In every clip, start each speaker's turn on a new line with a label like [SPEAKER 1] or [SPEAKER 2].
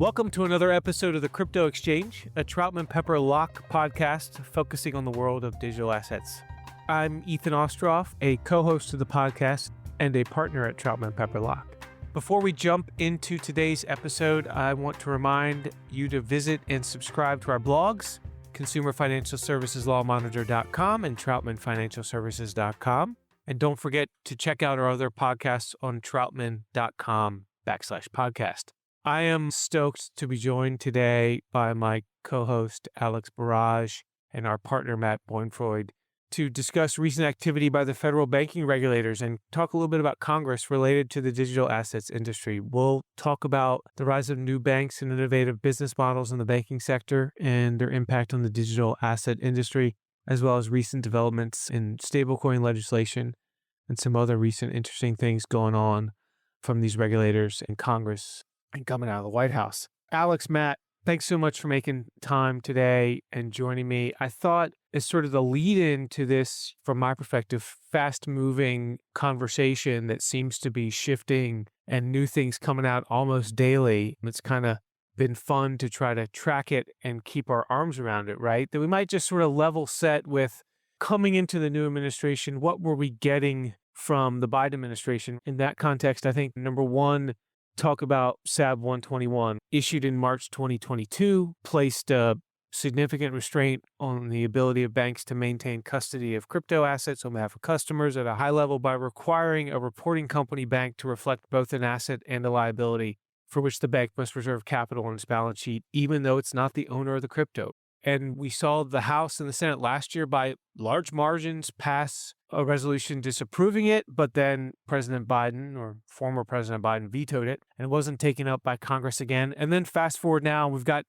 [SPEAKER 1] Welcome to another episode of the Crypto Exchange, a Troutman Pepper Lock podcast focusing on the world of digital assets. I'm Ethan Ostroff, a co-host of the podcast and a partner at Troutman Pepper Lock. Before we jump into today's episode, I want to remind you to visit and subscribe to our blogs, consumerfinancialserviceslawmonitor.com and troutmanfinancialservices.com. And don't forget to check out our other podcasts on troutman.com/podcast. I am stoked to be joined today by my co-host, Alex Barrage, and our partner, Matt Bornfreund, to discuss recent activity by the federal banking regulators and talk a little bit about Congress related to the digital assets industry. We'll talk about the rise of new banks and innovative business models in the banking sector and their impact on the digital asset industry, as well as recent developments in stablecoin legislation and some other recent interesting things going on from these regulators in Congress and coming out of the White House. Alex, Matt, thanks so much for making time today and joining me. I thought as sort of the lead in to this, from my perspective, fast-moving conversation that seems to be shifting and new things coming out almost daily. It's kind of been fun to try to track it and keep our arms around it, right? That we might just sort of level set with coming into the new administration, what were we getting from the Biden administration? In that context, I think number one, talk about SAB 121, issued in March 2022, placed a significant restraint on the ability of banks to maintain custody of crypto assets on behalf of customers at a high level by requiring a reporting company bank to reflect both an asset and a liability for which the bank must reserve capital on its balance sheet, even though it's not the owner of the crypto. And we saw the House and the Senate last year by large margins pass a resolution disapproving it, but then President Biden, or former President Biden, vetoed it and it wasn't taken up by Congress again. And then fast forward now, we've got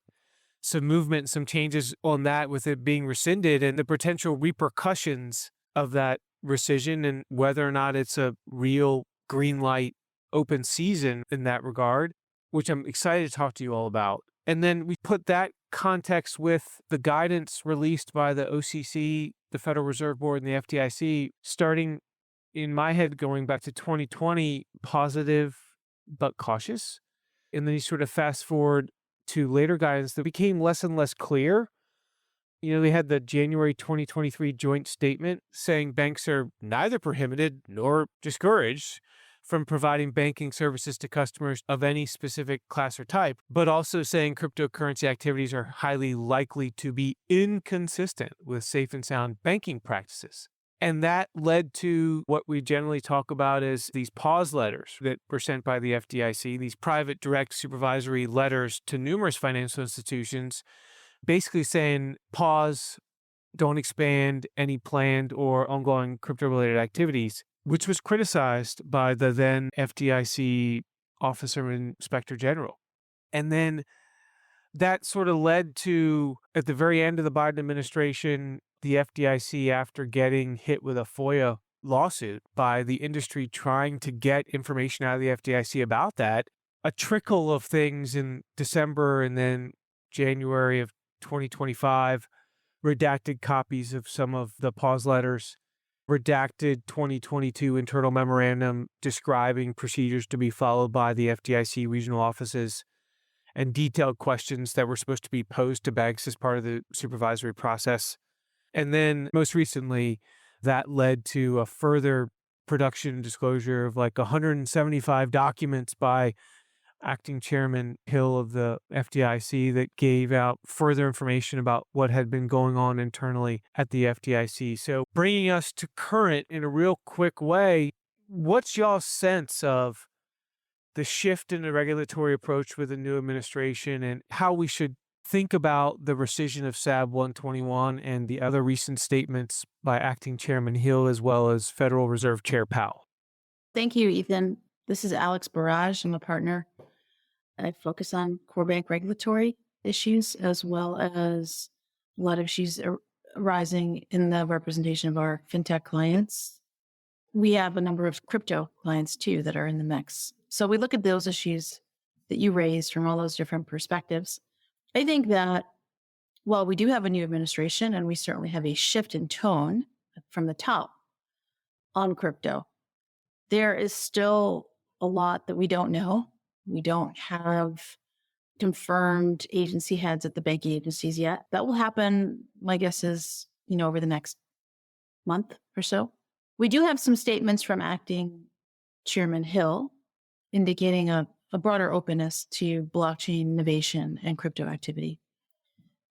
[SPEAKER 1] some movement, some changes on that with it being rescinded and the potential repercussions of that rescission and whether or not it's a real green light open season in that regard, which I'm excited to talk to you all about. And then we put that context with the guidance released by the OCC, the Federal Reserve Board, and the FDIC, starting in my head going back to 2020, positive but cautious. And then you sort of fast forward to later guidance that became less and less clear. You know, they had the January 2023 joint statement saying banks are neither prohibited nor discouraged from providing banking services to customers of any specific class or type, but also saying cryptocurrency activities are highly likely to be inconsistent with safe and sound banking practices. And that led to what we generally talk about as these pause letters that were sent by the FDIC, these private direct supervisory letters to numerous financial institutions, basically saying pause, don't expand any planned or ongoing crypto-related activities, which was criticized by the then FDIC Officer and Inspector General. And then that sort of led to, at the very end of the Biden administration, the FDIC, after getting hit with a FOIA lawsuit by the industry trying to get information out of the FDIC about that, a trickle of things in December and then January of 2025, redacted copies of some of the pause letters, redacted 2022 internal memorandum describing procedures to be followed by the FDIC regional offices, and detailed questions that were supposed to be posed to banks as part of the supervisory process. And then most recently, that led to a further production and disclosure of like 175 documents by Acting Chairman Hill of the FDIC that gave out further information about what had been going on internally at the FDIC. So bringing us to current in a real quick way, what's y'all's sense of the shift in the regulatory approach with the new administration and how we should think about the rescission of SAB 121 and the other recent statements by Acting Chairman Hill as well as Federal Reserve Chair Powell?
[SPEAKER 2] Thank you, Ethan. This is Alex Barrage. I'm a partner. I focus on core bank regulatory issues as well as a lot of issues arising in the representation of our fintech clients. We have a number of crypto clients too that are in the mix. So we look at those issues that you raised from all those different perspectives. I think that while we do have a new administration and we certainly have a shift in tone from the top on crypto, there is still a lot that we don't know. We don't have confirmed agency heads at the banking agencies yet. That will happen, my guess is, over the next month or so. We do have some statements from acting Chairman Hill indicating a broader openness to blockchain innovation and crypto activity.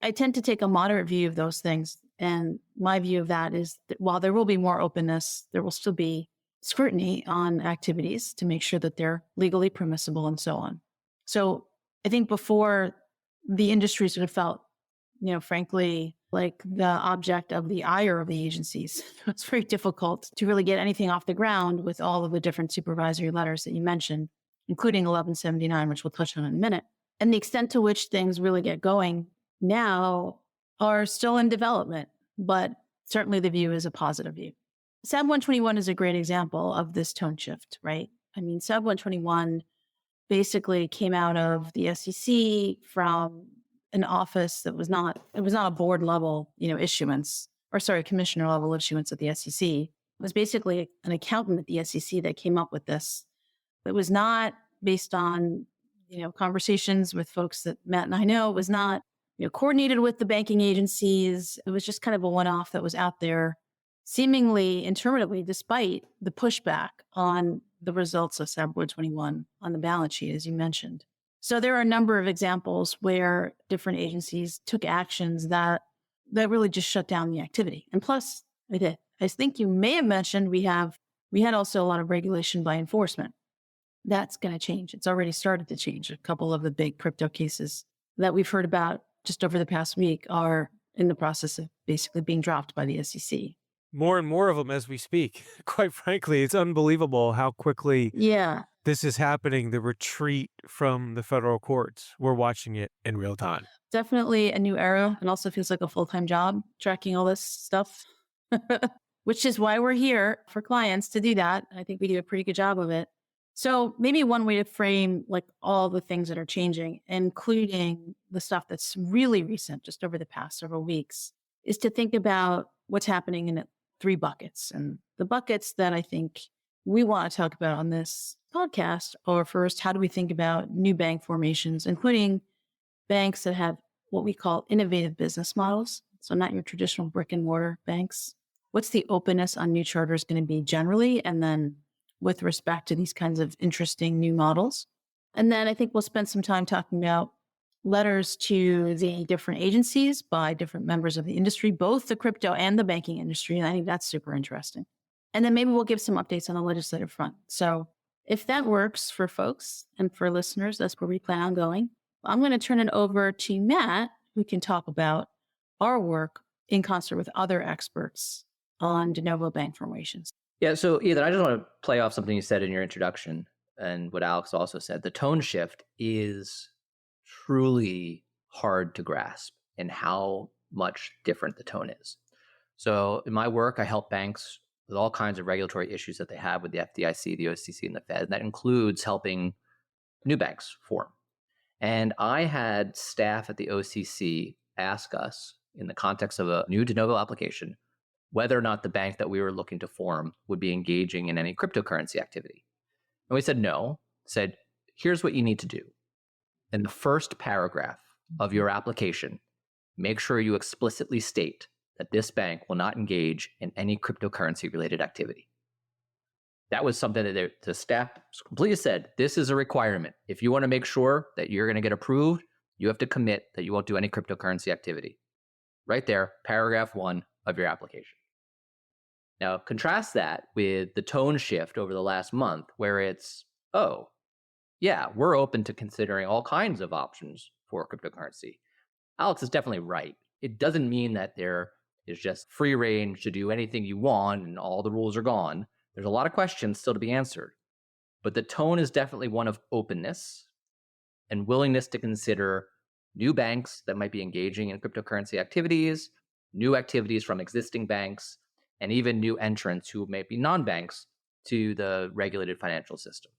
[SPEAKER 2] I tend to take a moderate view of those things. And my view of that is that while there will be more openness, there will still be scrutiny on activities to make sure that they're legally permissible and so on. So I think before, the industry sort of felt, frankly, like the object of the ire of the agencies. It's very difficult to really get anything off the ground with all of the different supervisory letters that you mentioned, including 1179, which we'll touch on in a minute. And the extent to which things really get going now are still in development, but certainly the view is a positive view. SAB 121 is a great example of this tone shift, right? I mean, SAB 121 basically came out of the SEC from an office that was not a board level, issuance, or sorry, commissioner level issuance at the SEC. It was basically an accountant at the SEC that came up with this. It was not based on, conversations with folks that Matt and I know. It was not, coordinated with the banking agencies. It was just kind of a one-off that was out there, seemingly interminably, despite the pushback on the results of SAB 121 on the balance sheet, as you mentioned. So there are a number of examples where different agencies took actions that really just shut down the activity. And plus, I think you may have mentioned we had also a lot of regulation by enforcement. That's going to change. It's already started to change. A couple of the big crypto cases that we've heard about just over the past week are in the process of basically being dropped by the SEC.
[SPEAKER 1] More and more of them as we speak. Quite frankly, it's unbelievable how quickly this is happening, the retreat from the federal courts. We're watching it in real time.
[SPEAKER 2] Definitely a new era, and also feels like a full-time job tracking all this stuff, which is why we're here for clients to do that. I think we do a pretty good job of it. So maybe one way to frame like all the things that are changing, including the stuff that's really recent, just over the past several weeks, is to think about what's happening in 3 buckets. And the buckets that I think we want to talk about on this podcast are, first, how do we think about new bank formations, including banks that have what we call innovative business models. So not your traditional brick and mortar banks. What's the openness on new charters going to be generally? And then with respect to these kinds of interesting new models. And then I think we'll spend some time talking about letters to the different agencies by different members of the industry, both the crypto and the banking industry. And I think that's super interesting. And then maybe we'll give some updates on the legislative front. So if that works for folks and for listeners, that's where we plan on going. I'm going to turn it over to Matt, who can talk about our work in concert with other experts on de novo bank formations.
[SPEAKER 3] Yeah, so Ethan, I just want to play off something you said in your introduction and what Alex also said. The tone shift is truly hard to grasp in how much different the tone is. So in my work, I help banks with all kinds of regulatory issues that they have with the FDIC, the OCC, and the Fed. And that includes helping new banks form. And I had staff at the OCC ask us, in the context of a new de novo application, whether or not the bank that we were looking to form would be engaging in any cryptocurrency activity. And we said no, said, here's what you need to do. In the first paragraph of your application, make sure you explicitly state that this bank will not engage in any cryptocurrency related activity. That was something that the staff completely said, this is a requirement. If you want to make sure that you're going to get approved, you have to commit that you won't do any cryptocurrency activity. Right there, paragraph 1 of your application. Now, contrast that with the tone shift over the last month, where it's, oh, yeah, we're open to considering all kinds of options for cryptocurrency. Alex is definitely right. It doesn't mean that there is just free range to do anything you want and all the rules are gone. There's a lot of questions still to be answered. But the tone is definitely one of openness and willingness to consider new banks that might be engaging in cryptocurrency activities, new activities from existing banks, and even new entrants who may be non-banks to the regulated financial system.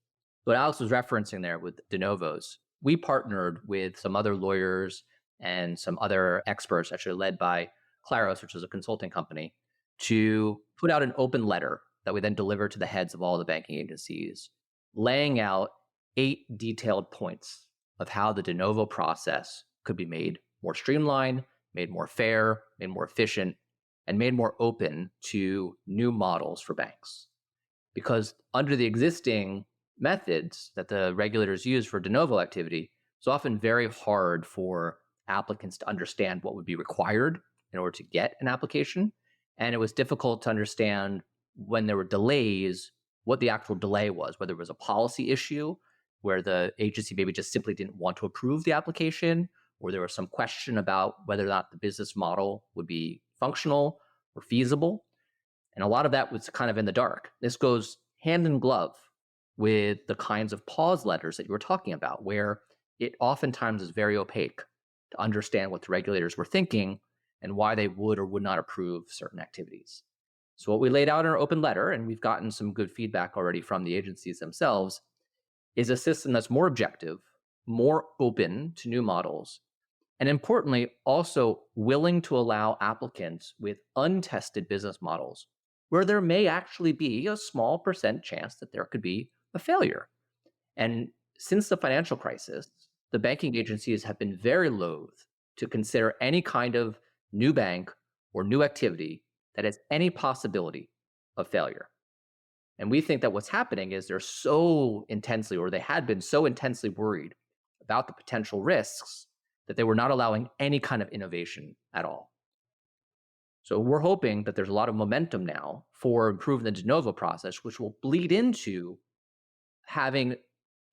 [SPEAKER 3] What Alex was referencing there with de novos, we partnered with some other lawyers and some other experts, actually led by Claros, which is a consulting company, to put out an open letter that we then delivered to the heads of all the banking agencies, laying out 8 detailed points of how the de novo process could be made more streamlined, made more fair, made more efficient, and made more open to new models for banks. Because under the existing methods that the regulators use for de novo activity, it's often very hard for applicants to understand what would be required in order to get an application. And it was difficult to understand when there were delays, what the actual delay was, whether it was a policy issue where the agency maybe just simply didn't want to approve the application, or there was some question about whether or not the business model would be functional or feasible. And a lot of that was kind of in the dark. This goes hand in glove with the kinds of pause letters that you were talking about, where it oftentimes is very opaque to understand what the regulators were thinking and why they would or would not approve certain activities. So what we laid out in our open letter, and we've gotten some good feedback already from the agencies themselves, is a system that's more objective, more open to new models, and importantly, also willing to allow applicants with untested business models where there may actually be a small percent chance that there could be a failure. And since the financial crisis, the banking agencies have been very loath to consider any kind of new bank or new activity that has any possibility of failure. And we think that what's happening is they're so intensely, or they had been so intensely worried about the potential risks that they were not allowing any kind of innovation at all. So we're hoping that there's a lot of momentum now for improving the de novo process, which will bleed into having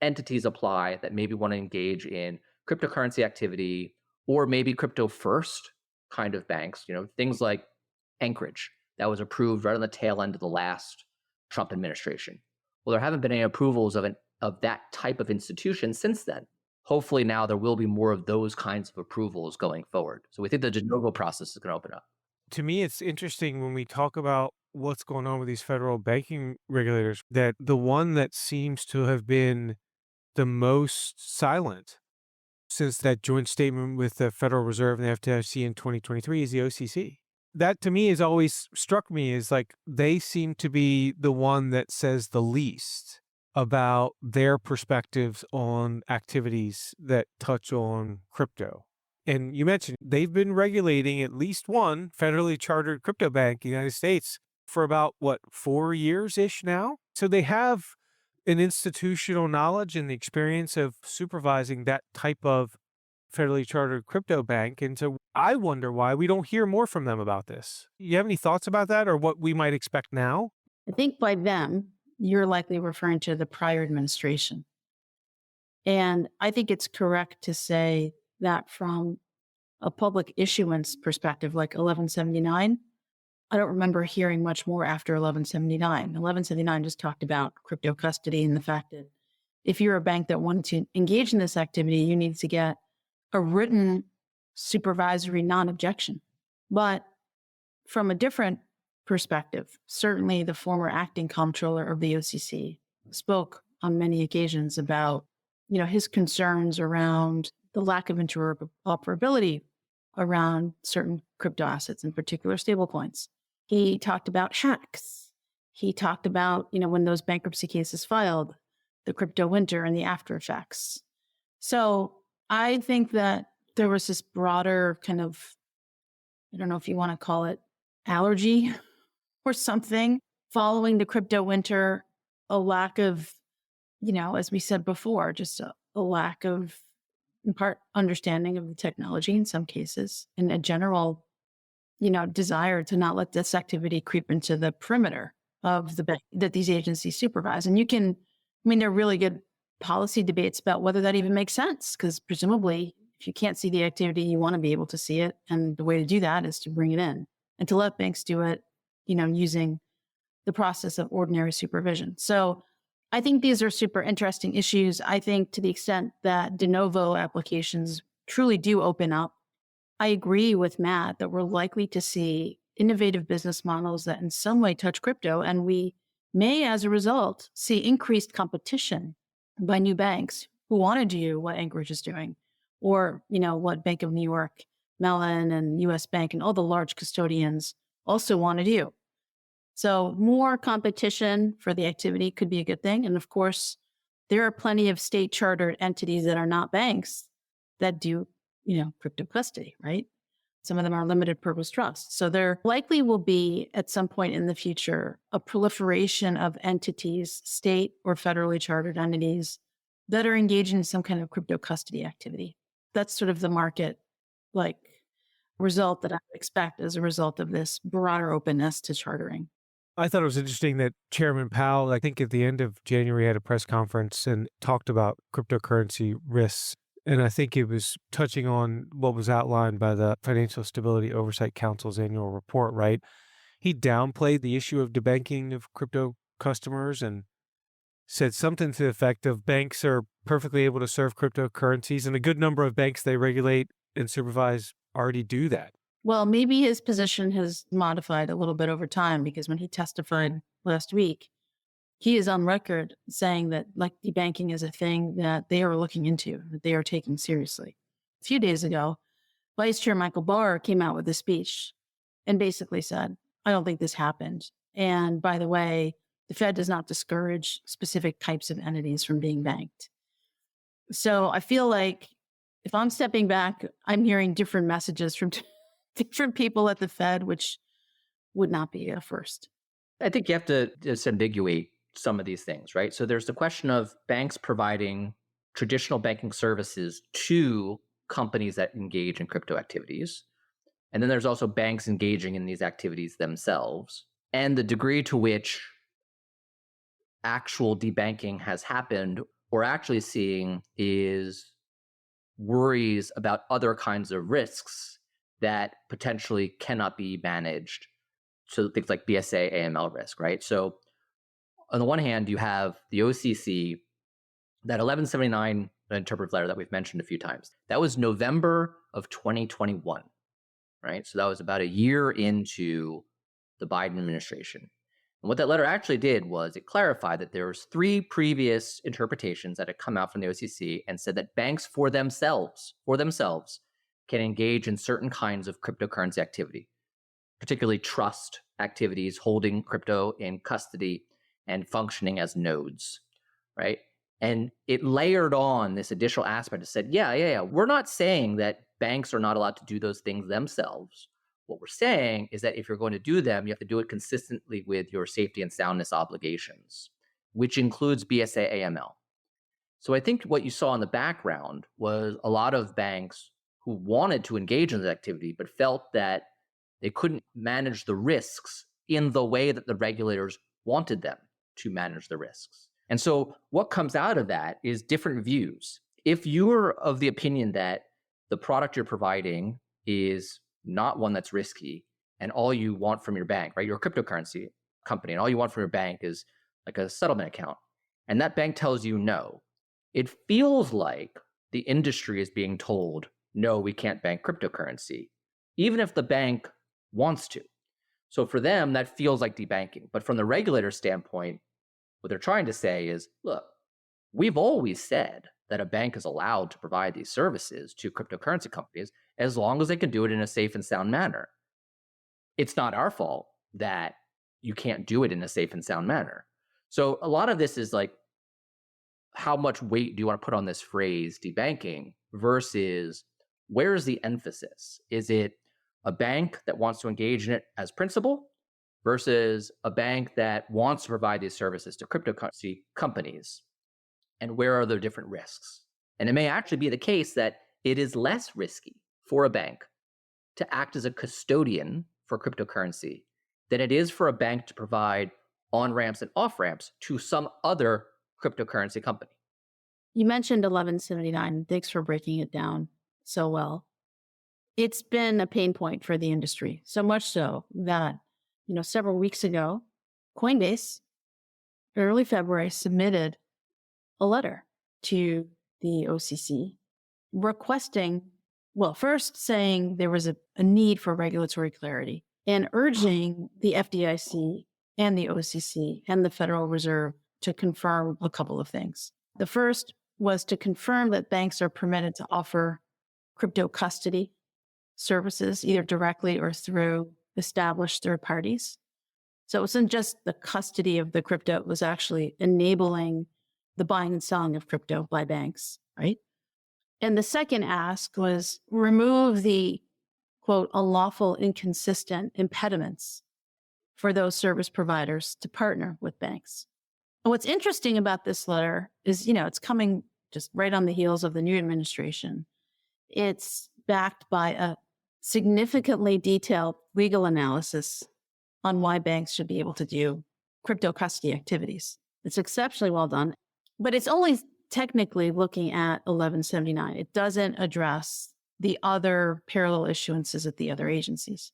[SPEAKER 3] entities apply that maybe want to engage in cryptocurrency activity or maybe crypto first kind of banks, things like Anchorage that was approved right on the tail end of the last Trump administration. Well, there haven't been any approvals of that type of institution since then. Hopefully now there will be more of those kinds of approvals going forward. So we think the de novo process is going to open up.
[SPEAKER 1] To me, it's interesting when we talk about what's going on with these federal banking regulators, that the one that seems to have been the most silent since that joint statement with the Federal Reserve and the FDIC in 2023 is the OCC. That to me has always struck me as like they seem to be the one that says the least about their perspectives on activities that touch on crypto. And you mentioned they've been regulating at least one federally chartered crypto bank in the United States for about, 4 years-ish now? So they have an institutional knowledge and the experience of supervising that type of federally chartered crypto bank. And so I wonder why we don't hear more from them about this. You have any thoughts about that or what we might expect now?
[SPEAKER 2] I think by them, you're likely referring to the prior administration. And I think it's correct to say that from a public issuance perspective, like 1179, I don't remember hearing much more after 1179. 1179 just talked about crypto custody and the fact that if you're a bank that wanted to engage in this activity, you need to get a written supervisory non-objection. But from a different perspective, certainly the former acting comptroller of the OCC spoke on many occasions about, his concerns around the lack of interoperability around certain crypto assets, in particular stablecoins. He talked about hacks. He talked about, when those bankruptcy cases filed, the crypto winter and the after effects. So I think that there was this broader kind of, I don't know if you want to call it allergy or something, following the crypto winter, a lack of, as we said before, just a lack of, in part, understanding of the technology in some cases, and a general, desire to not let this activity creep into the perimeter of the bank that these agencies supervise. And there are really good policy debates about whether that even makes sense, because presumably if you can't see the activity, you want to be able to see it. And the way to do that is to bring it in and to let banks do it, using the process of ordinary supervision. So I think these are super interesting issues. I think to the extent that de novo applications truly do open up, I agree with Matt that we're likely to see innovative business models that in some way touch crypto. And we may, as a result, see increased competition by new banks who want to do what Anchorage is doing, or, what Bank of New York, Mellon, and US Bank, and all the large custodians also want to do. So more competition for the activity could be a good thing. And of course, there are plenty of state chartered entities that are not banks that do, crypto custody, right? Some of them are limited purpose trusts. So there likely will be at some point in the future a proliferation of entities, state or federally chartered entities that are engaged in some kind of crypto custody activity. That's sort of the market result that I would expect as a result of this broader openness to chartering.
[SPEAKER 1] I thought it was interesting that Chairman Powell, I think at the end of January, had a press conference and talked about cryptocurrency risks. And I think it was touching on what was outlined by the Financial Stability Oversight Council's annual report, right? He downplayed the issue of debanking of crypto customers and said something to the effect of banks are perfectly able to serve cryptocurrencies, and a good number of banks they regulate and supervise already do that.
[SPEAKER 2] Well, maybe his position has modified a little bit over time, because when he testified last week, he is on record saying that debanking is a thing that they are looking into, that they are taking seriously. A few days ago, Vice Chair Michael Barr came out with a speech and basically said, I don't think this happened. And by the way, the Fed does not discourage specific types of entities from being banked. So I feel like if I'm stepping back, I'm hearing different messages from different people at the Fed, which would not be a first.
[SPEAKER 3] I think you have to disambiguate some of these things, right? So there's the question of banks providing traditional banking services to companies that engage in crypto activities. And then there's also banks engaging in these activities themselves. And the degree to which actual debanking has happened, we're actually seeing is worries about other kinds of risks that potentially cannot be managed. So things like BSA, AML risk, right? So on the one hand, you have the OCC, that 1179 interpretive letter that we've mentioned a few times. That was November of 2021, right? So that was about a year into the Biden administration. And what that letter actually did was it clarified that there was 3 previous interpretations that had come out from the OCC and said that banks for themselves can engage in certain kinds of cryptocurrency activity, particularly trust activities, holding crypto in custody and functioning as nodes, right? And it layered on this additional aspect. It said, yeah, we're not saying that banks are not allowed to do those things themselves. What we're saying is that if you're going to do them, you have to do it consistently with your safety and soundness obligations, which includes BSA AML. So I think what you saw in the background was a lot of banks who wanted to engage in this activity, but felt that they couldn't manage the risks in the way that the regulators wanted them to manage the risks. And so what comes out of that is different views. If you're of the opinion that the product you're providing is not one that's risky, and all you want from your bank, right? You're a cryptocurrency company, and all you want from your bank is like a settlement account, and that bank tells you no, it feels like the industry is being told, no, we can't bank cryptocurrency, even if the bank wants to. So for them, that feels like debanking. But from the regulator standpoint, what they're trying to say is, look, we've always said that a bank is allowed to provide these services to cryptocurrency companies as long as they can do it in a safe and sound manner. It's not our fault that you can't do it in a safe and sound manner. So a lot of this is like, how much weight do you want to put on this phrase debanking versus where is the emphasis? Is it a bank that wants to engage in it as principal versus a bank that wants to provide these services to cryptocurrency companies? And where are the different risks? And it may actually be the case that it is less risky for a bank to act as a custodian for cryptocurrency than it is for a bank to provide on-ramps and off-ramps to some other cryptocurrency company.
[SPEAKER 2] You mentioned 1179. Thanks for breaking it down so well. It's been a pain point for the industry, so much so that, several weeks ago, Coinbase, early February, submitted a letter to the OCC requesting, first saying there was a need for regulatory clarity and urging the FDIC and the OCC and the Federal Reserve to confirm a couple of things. The first was to confirm that banks are permitted to offer crypto custody services, either directly or through established third parties. So it wasn't just the custody of the crypto, it was actually enabling the buying and selling of crypto by banks, right? And the second ask was remove the, quote, unlawful, inconsistent impediments for those service providers to partner with banks. And what's interesting about this letter is, it's coming just right on the heels of the new administration. It's backed by a significantly detailed legal analysis on why banks should be able to do crypto custody activities. It's exceptionally well done, but it's only technically looking at 1179. It doesn't address the other parallel issuances at the other agencies.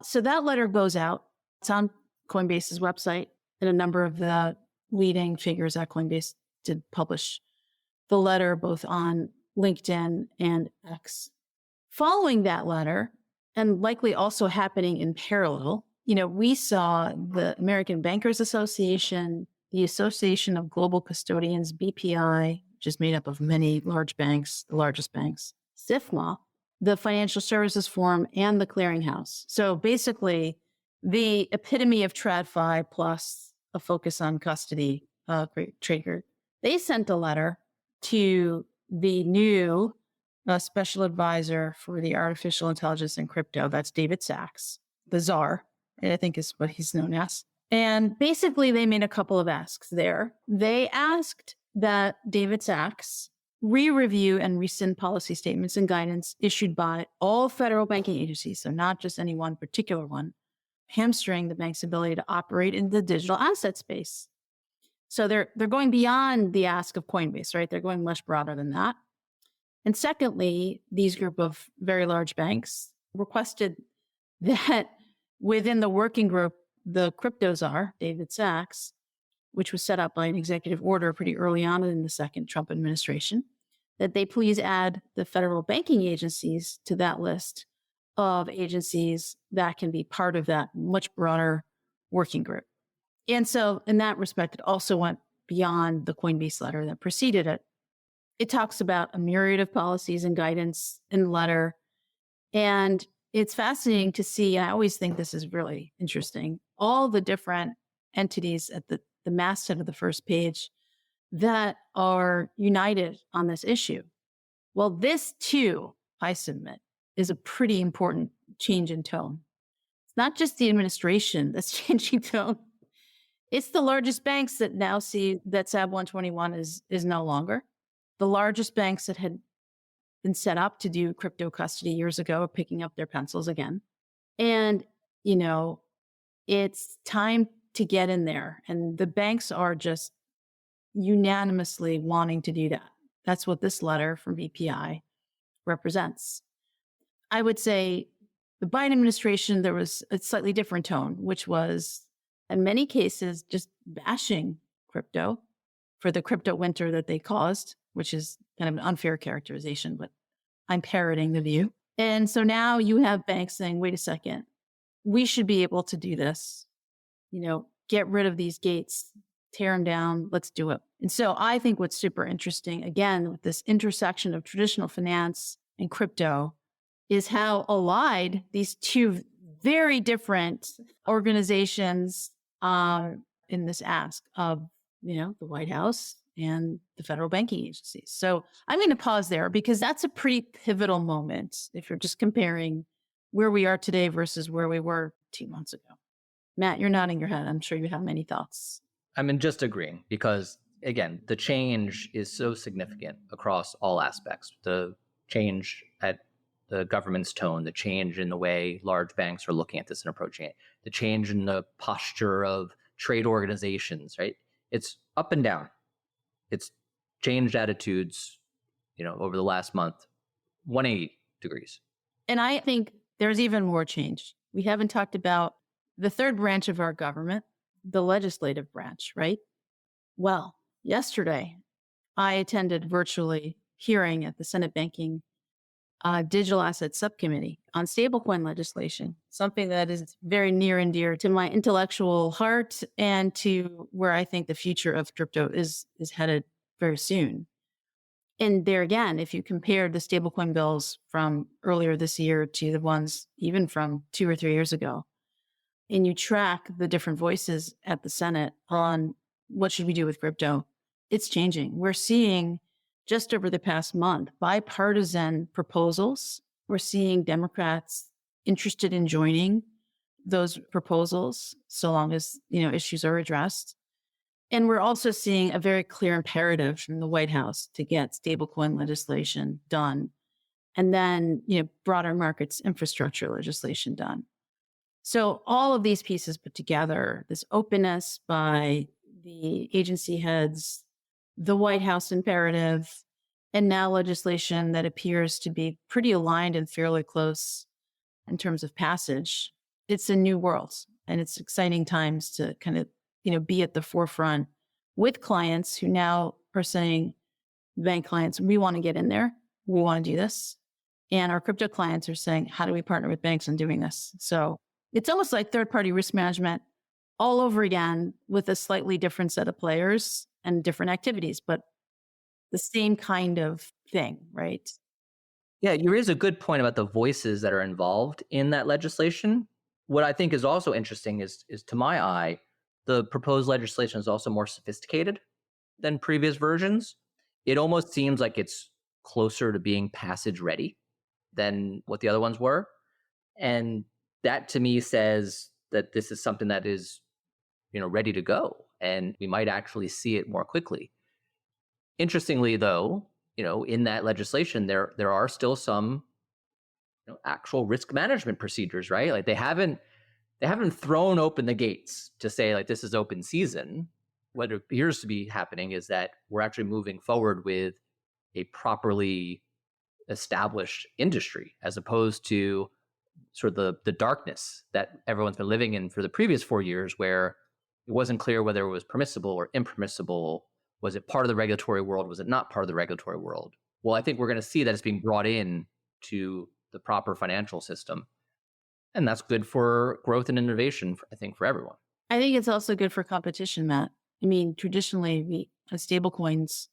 [SPEAKER 2] So that letter goes out. It's on Coinbase's website, and a number of the leading figures at Coinbase did publish the letter both on LinkedIn and X. Following that letter, and likely also happening in parallel, we saw the American Bankers Association, the Association of Global Custodians, BPI, which is made up of many large banks, the largest banks, SIFMA, the Financial Services Forum, and the Clearinghouse. So basically, the epitome of TradFi plus a focus on custody trade group. They sent a letter to the new special advisor for the artificial intelligence and crypto. That's David Sachs, the czar, I think is what he's known as. And basically, they made a couple of asks there. They asked that David Sachs re-review and rescind policy statements and guidance issued by all federal banking agencies, so not just any one particular one, hamstring the bank's ability to operate in the digital asset space. So they're going beyond the ask of Coinbase, right? They're going much broader than that. And secondly, these group of very large banks requested that within the working group, the crypto czar, David Sachs, which was set up by an executive order pretty early on in the second Trump administration, that they please add the federal banking agencies to that list of agencies that can be part of that much broader working group. And so in that respect, it also went beyond the Coinbase letter that preceded it. It talks about a myriad of policies and guidance in the letter. And it's fascinating to see, and I always think this is really interesting, all the different entities at the masthead of the first page that are united on this issue. Well, this too, I submit, is a pretty important change in tone. It's not just the administration that's changing tone. It's the largest banks that now see that SAB 121 is no longer. The largest banks that had been set up to do crypto custody years ago are picking up their pencils again. And, it's time to get in there. And the banks are just unanimously wanting to do that. That's what this letter from BPI represents. I would say the Biden administration, there was a slightly different tone, which was in many cases just bashing crypto for the crypto winter that they caused, which is kind of an unfair characterization, but I'm parroting the view. And so now you have banks saying, wait a second, we should be able to do this, get rid of these gates, tear them down, let's do it. And so I think what's super interesting, again, with this intersection of traditional finance and crypto, is how allied these two very different organizations in this ask of, the White House and the federal banking agencies. So I'm going to pause there because that's a pretty pivotal moment if you're just comparing where we are today versus where we were 2 months ago. Matt, you're nodding your head. I'm sure you have many thoughts.
[SPEAKER 3] I'm just agreeing because, again, the change is so significant across all aspects. The change at the government's tone, the change in the way large banks are looking at this and approaching it, the change in the posture of trade organizations, right? It's up and down. It's changed attitudes, over the last month, 180 degrees.
[SPEAKER 2] And I think there's even more change. We haven't talked about the third branch of our government, the legislative branch, right? Well, yesterday, I attended virtually hearing at the Senate Banking Digital Asset Subcommittee on stablecoin legislation, something that is very near and dear to my intellectual heart and to where I think the future of crypto is headed very soon. And there again, if you compare the stablecoin bills from earlier this year to the ones even from 2 or 3 years ago, and you track the different voices at the Senate on what should we do with crypto, it's changing. We're seeing just over the past month, bipartisan proposals. We're seeing Democrats interested in joining those proposals, so long as, issues are addressed. And we're also seeing a very clear imperative from the White House to get stablecoin legislation done. And then, broader markets infrastructure legislation done. So all of these pieces put together, this openness by the agency heads, the White House imperative, and now legislation that appears to be pretty aligned and fairly close in terms of passage. It's a new world, and it's exciting times to kind of, be at the forefront with clients who now are saying, bank clients, we want to get in there. We want to do this. And our crypto clients are saying, how do we partner with banks in doing this? So it's almost like third-party risk management all over again with a slightly different set of players and different activities, but the same kind of thing, right?
[SPEAKER 3] Yeah, you raise a good point about the voices that are involved in that legislation. What I think is also interesting is to my eye, the proposed legislation is also more sophisticated than previous versions. It almost seems like it's closer to being passage ready than what the other ones were. And that to me says that this is something that is, ready to go, and we might actually see it more quickly. Interestingly, though, in that legislation, there are still some, actual risk management procedures, right? Like they haven't thrown open the gates to say like this is open season. What appears to be happening is that we're actually moving forward with a properly established industry, as opposed to sort of the darkness that everyone's been living in for the previous 4 years, where it wasn't clear whether it was permissible or impermissible. Was it part of the regulatory world? Was it not part of the regulatory world? Well, I think we're going to see that it's being brought in to the proper financial system. And that's good for growth and innovation, I think, for everyone.
[SPEAKER 2] I think it's also good for competition, Matt. I mean, traditionally, stablecoins,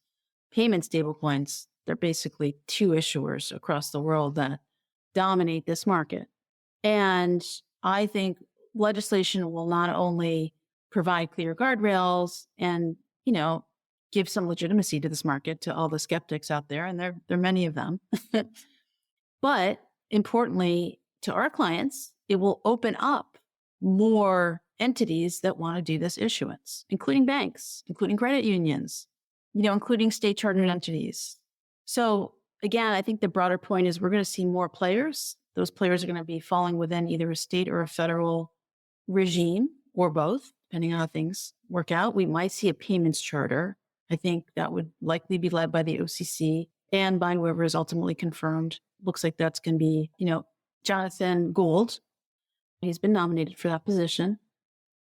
[SPEAKER 2] payment stablecoins, they're basically two issuers across the world that dominate this market. And I think legislation will not only provide clear guardrails and, give some legitimacy to this market, to all the skeptics out there, and there are many of them. But importantly, to our clients, it will open up more entities that want to do this issuance, including banks, including credit unions, including state chartered entities. So again, I think the broader point is we're going to see more players. Those players are going to be falling within either a state or a federal regime, or both, depending on how things work out. We might see a payments charter. I think that would likely be led by the OCC and by whoever is ultimately confirmed. Looks like that's going to be, Jonathan Gould. He's been nominated for that position.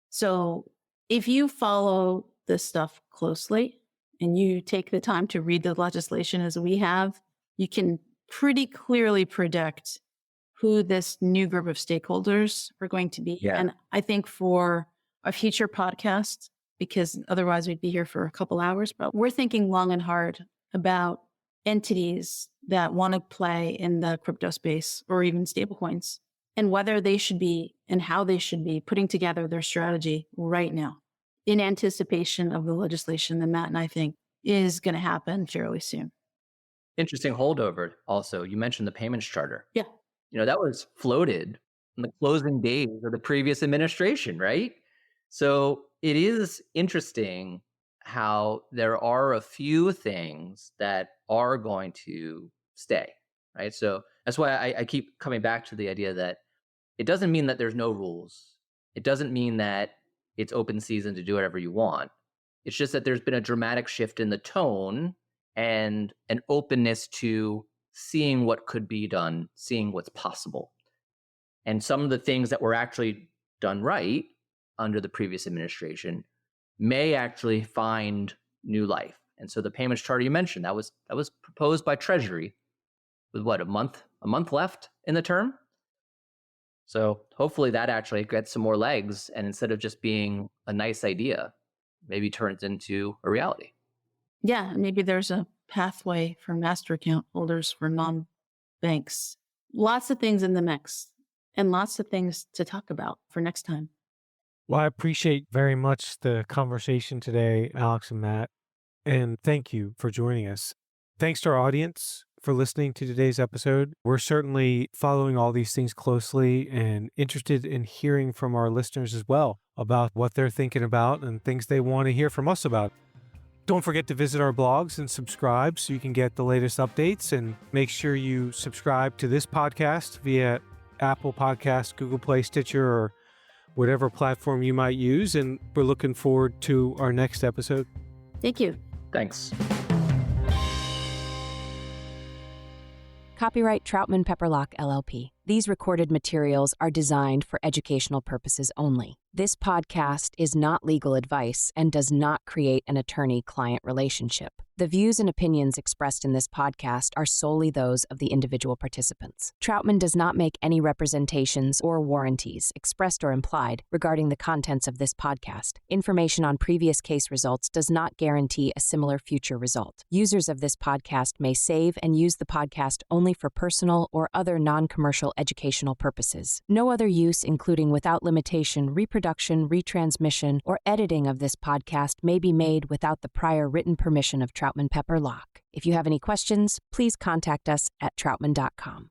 [SPEAKER 2] So if you follow this stuff closely and you take the time to read the legislation as we have, you can pretty clearly predict who this new group of stakeholders are going to be.
[SPEAKER 3] Yeah.
[SPEAKER 2] And I think for a future podcast, because otherwise we'd be here for a couple hours, but we're thinking long and hard about entities that want to play in the crypto space or even stablecoins, and whether they should be and how they should be putting together their strategy right now in anticipation of the legislation that Matt and I think is going to happen fairly soon.
[SPEAKER 3] Interesting holdover also. You mentioned the payments charter.
[SPEAKER 2] Yeah.
[SPEAKER 3] That was floated in the closing days of the previous administration, right? So it is interesting how there are a few things that are going to stay, right? So that's why I keep coming back to the idea that it doesn't mean that there's no rules. It doesn't mean that it's open season to do whatever you want. It's just that there's been a dramatic shift in the tone and an openness to seeing what could be done, seeing what's possible. And some of the things that were actually done right under the previous administration may actually find new life. And so the payments charter you mentioned, that was proposed by Treasury with what, a month left in the term? So hopefully that actually gets some more legs, and instead of just being a nice idea, maybe turns into a reality.
[SPEAKER 2] Yeah, maybe there's a pathway for master account holders for non-banks. Lots of things in the mix and lots of things to talk about for next time.
[SPEAKER 1] Well, I appreciate very much the conversation today, Alex and Matt. And thank you for joining us. Thanks to our audience for listening to today's episode. We're certainly following all these things closely and interested in hearing from our listeners as well about what they're thinking about and things they want to hear from us about. Don't forget to visit our blogs and subscribe so you can get the latest updates, and make sure you subscribe to this podcast via Apple Podcasts, Google Play, Stitcher, or whatever platform you might use. And we're looking forward to our next episode.
[SPEAKER 2] Thank you.
[SPEAKER 3] Thanks.
[SPEAKER 4] Copyright Troutman Pepperlock, LLP. These recorded materials are designed for educational purposes only. This podcast is not legal advice and does not create an attorney-client relationship. The views and opinions expressed in this podcast are solely those of the individual participants. Troutman does not make any representations or warranties, expressed or implied, regarding the contents of this podcast. Information on previous case results does not guarantee a similar future result. Users of this podcast may save and use the podcast only for personal or other non-commercial educational purposes. No other use, including without limitation, reproduction, retransmission, or editing of this podcast may be made without the prior written permission of Troutman Pepperlock. If you have any questions, please contact us at troutman.com.